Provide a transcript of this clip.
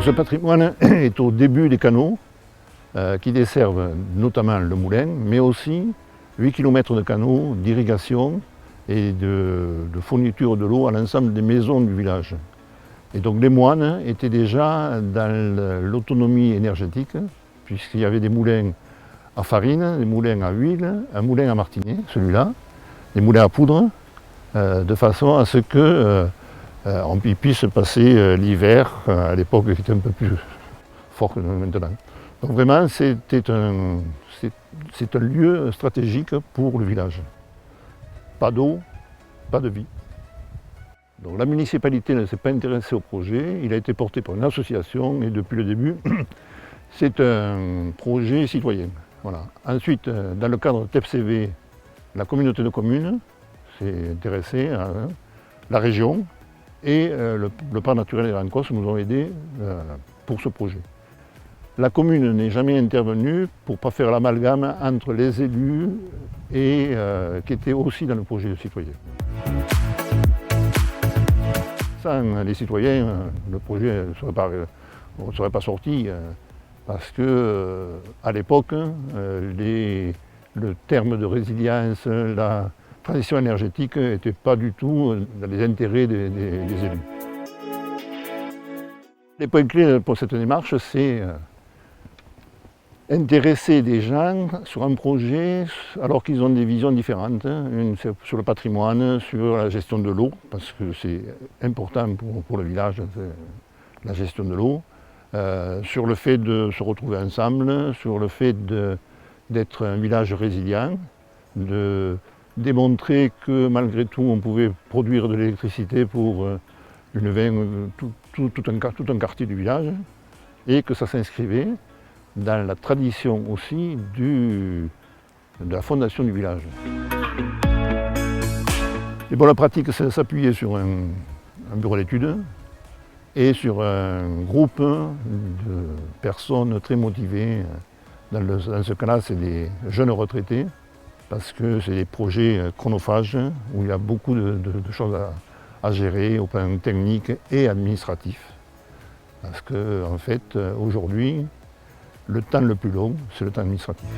ce patrimoine est au début des canaux qui desservent notamment le moulin, mais aussi 8 km de canaux d'irrigation et de fourniture de l'eau à l'ensemble des maisons du village. Et donc les moines étaient déjà dans l'autonomie énergétique, puisqu'il y avait des moulins à farine, des moulins à huile, un moulin à martinet, celui-là, des moulins à poudre, de façon à ce qu'on puisse passer l'hiver, à l'époque qui était un peu plus fort que maintenant. Donc vraiment, c'est un lieu stratégique pour le village. Pas d'eau, pas de vie. Donc la municipalité ne s'est pas intéressée au projet, il a été porté par une association et depuis le début, c'est un projet citoyen. Voilà. Ensuite, dans le cadre de TEPCV, la communauté de communes s'est intéressée à la région et le parc naturel des Rancos nous ont aidés pour ce projet. La commune n'est jamais intervenue pour ne pas faire l'amalgame entre les élus et qui étaient aussi dans le projet citoyen. Sans les citoyens, le projet ne serait pas sorti parce que à l'époque, le terme de résilience, la transition énergétique n'était pas du tout dans les intérêts des élus. Les points clés pour cette démarche, c'est intéresser des gens sur un projet alors qu'ils ont des visions différentes. Une c'est sur le patrimoine, sur la gestion de l'eau, parce que c'est important pour le village, la gestion de l'eau. Sur le fait de se retrouver ensemble, sur le fait d'être un village résilient, de démontrer que malgré tout on pouvait produire de l'électricité pour tout un quartier du village et que ça s'inscrivait dans la tradition aussi de la fondation du village. Les bonnes pratiques, c'est s'appuyer sur un bureau d'études et sur un groupe de personnes très motivées. Dans ce cas-là, c'est des jeunes retraités, parce que c'est des projets chronophages où il y a beaucoup de choses à gérer au plan technique et administratif. Parce que, en fait, aujourd'hui, le temps le plus long, c'est le temps administratif.